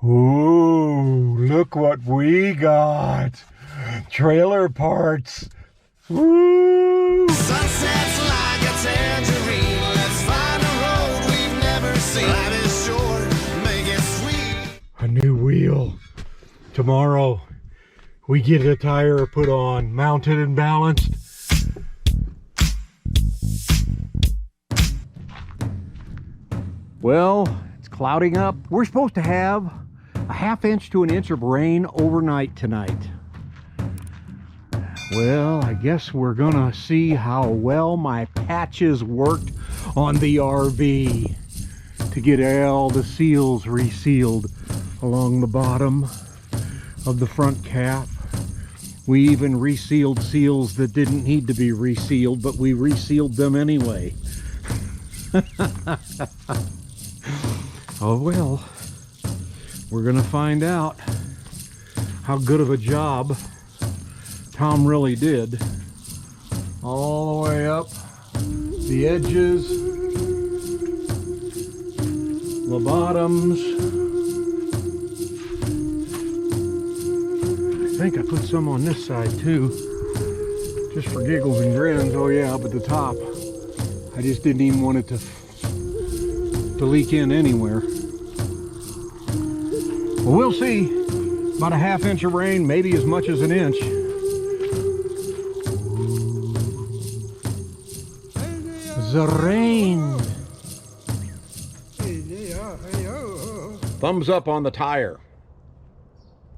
Ooh, look what we got. Trailer parts. Woo! Sunsets like a tangerine. Let's find a road we've never seen. Life is short, make it sweet. A new wheel. Tomorrow we get a tire put on, mounted and balanced. Well, it's clouding up. We're supposed to have a ½ to an inch of rain overnight tonight. Well, I guess we're gonna see how well my patches worked on the RV to get all the seals resealed along the bottom of the front cap. We even resealed seals that didn't need to be resealed, but we resealed them anyway. Oh well, we're gonna find out how good of a job Tom really did. All the way up the edges, the bottoms. I think I put some on this side too, just for giggles and grins. Oh yeah, up at the top. I just didn't even want it to leak in anywhere. Well, we'll see. About a ½ inch of rain, maybe as much as an inch. The rain. Thumbs up on the tire.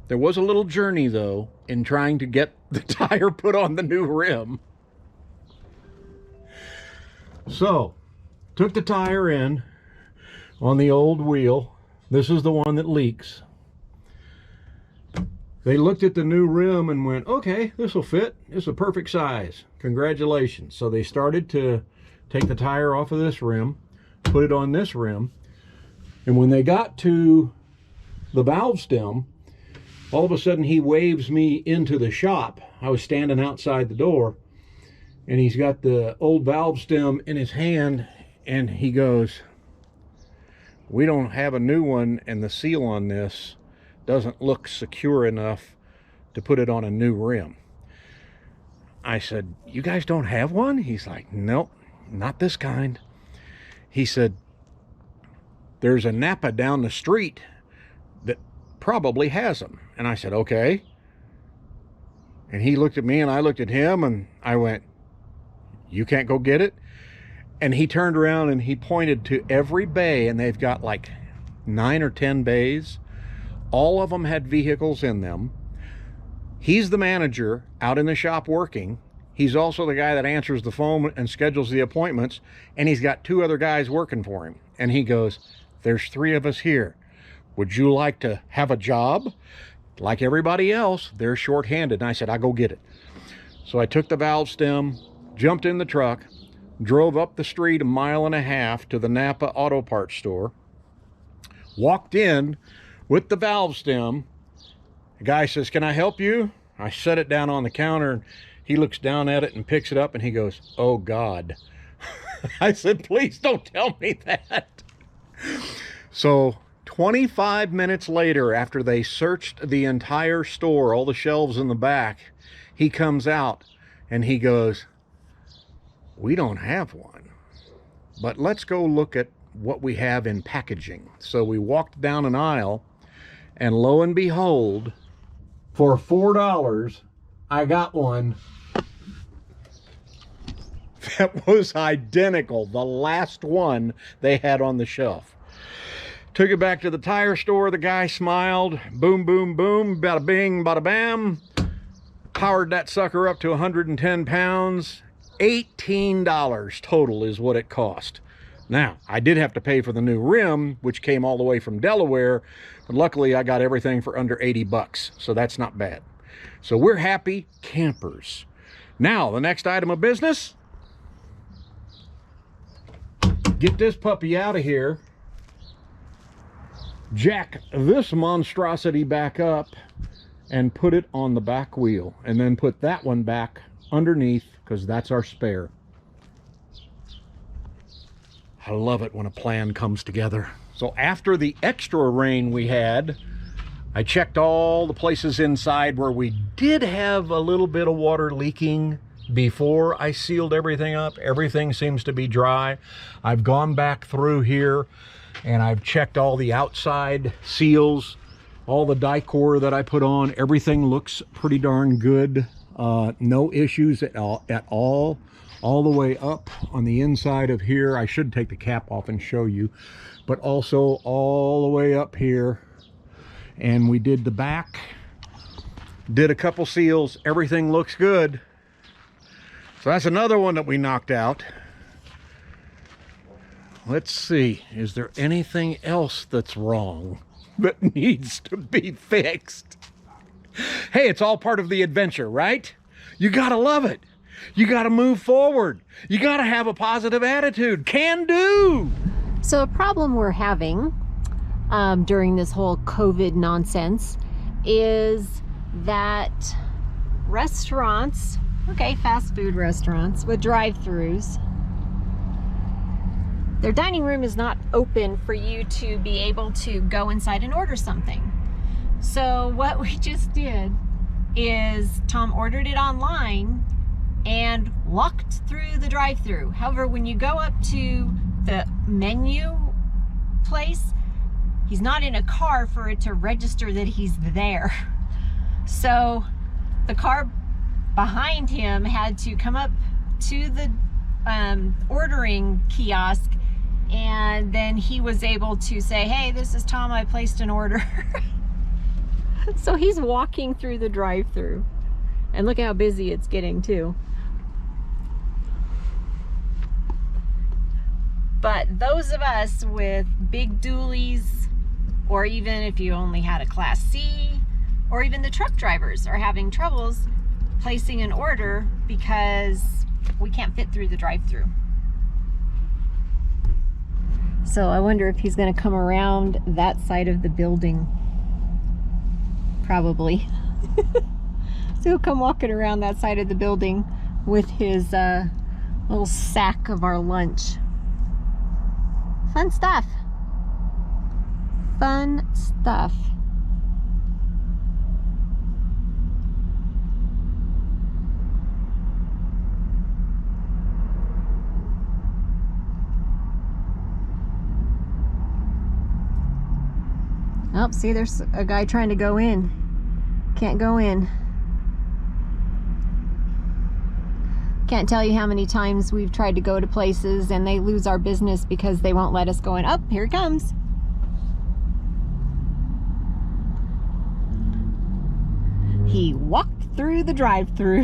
There was a little journey though in trying to get the tire put on the new rim. So, took the tire in on the old wheel. This is the one that leaks. They looked at the new rim and went, okay, this will fit. It's a perfect size. Congratulations. So they started to take the tire off of this rim, put it on this rim. And when they got to the valve stem, all of a sudden he waves me into the shop. I was standing outside the door and he's got the old valve stem in his hand and he goes, we don't have a new one and the seal on this doesn't look secure enough to put it on a new rim. I said, you guys don't have one? He's like, nope, not this kind. He said, there's a Napa down the street that probably has them. And I said, okay. And he looked at me and I looked at him and I went, you can't go get it? And he turned around and he pointed to every bay, and they've got like 9 or 10 bays. All of them had vehicles in them. He's the manager out in the shop working. He's also the guy that answers the phone and schedules the appointments. And he's got 2 other guys working for him. And he goes, there's 3 of us here. Would you like to have a job? Like everybody else, they're short-handed. And I said, I'll go get it. So I took the valve stem, jumped in the truck, drove up the street 1.5 miles to the Napa Auto Parts store, walked in with the valve stem. The guy says, can I help you? I set it down on the counter and he looks down at it and picks it up and he goes, oh God. I said, please don't tell me that. So 25 minutes later, after they searched the entire store, all the shelves in the back, he comes out and he goes, we don't have one, but let's go look at what we have in packaging. So we walked down an aisle and lo and behold, for $4, I got one that was identical, the last one they had on the shelf. Took it back to the tire store. The guy smiled. Boom, boom, boom. Bada bing, bada bam. Powered that sucker up to 110 pounds. $18 total is what it cost. Now, I did have to pay for the new rim, which came all the way from Delaware, but luckily I got everything for under 80 bucks, so that's not bad. So we're happy campers. Now, the next item of business, get this puppy out of here, jack this monstrosity back up, and put it on the back wheel, and then put that one back underneath, because that's our spare. I love it when a plan comes together. So after the extra rain we had I checked all the places inside where we did have a little bit of water leaking before I sealed everything up. Everything seems to be dry. I've gone back through here and I've checked all the outside seals, all the Dicor that I put on. Everything looks pretty darn good. No issues at all the way up on the inside of here. I should take the cap off and show you, but also all the way up here. And we did the back, did a couple seals. Everything looks good. So that's another one that we knocked out. Let's see, is there anything else that's wrong that needs to be fixed? Hey, it's all part of the adventure, right? You gotta love it. You gotta move forward. You gotta have a positive attitude. Can do. So a problem we're having during this whole COVID nonsense is that restaurants, okay, fast food restaurants with drive-thrus, their dining room is not open for you to be able to go inside and order something. So what we just did is Tom ordered it online and walked through the drive-thru. However, when you go up to the menu place, he's not in a car for it to register that he's there. So the car behind him had to come up to the ordering kiosk, and then he was able to say, hey, this is Tom, I placed an order. So he's walking through the drive-thru, and look how busy it's getting too. But those of us with big dualies, or even if you only had a Class C, or even the truck drivers are having troubles placing an order because we can't fit through the drive-thru. So I wonder if he's going to come around that side of the building. Probably. So he'll come walking around that side of the building with his little sack of our lunch. Fun stuff. Fun stuff. Oh, see, there's a guy trying to go in. Can't go in. Can't tell you how many times we've tried to go to places and they lose our business because they won't let us go in. Oh, here he comes. He walked through the drive-thru.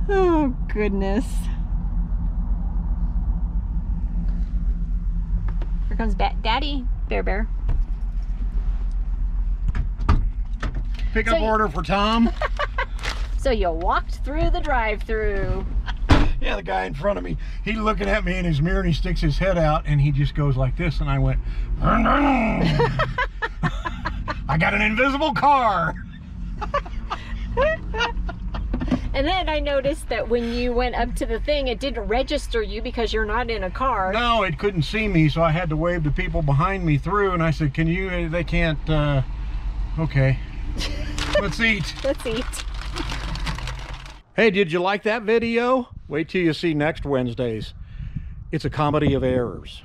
Oh, goodness. Here comes Daddy Bear. Pickup order for Tom. So you walked through the drive-thru. Yeah, the guy in front of me, he's looking at me in his mirror and he sticks his head out and he just goes like this, and I went, I got an invisible car. And then I noticed that when you went up to the thing, it didn't register you because you're not in a car. No, it couldn't see me, so I had to wave to people behind me through, and I said, can you, they can't, okay. Let's eat. Let's eat. Hey, did you like that video? Wait till you see next Wednesday's. It's a comedy of errors.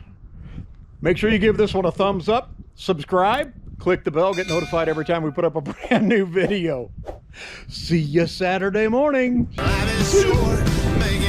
Make sure you give this one a thumbs up, subscribe, click the bell, get notified every time we put up a brand new video. See you Saturday morning. Life is short, make it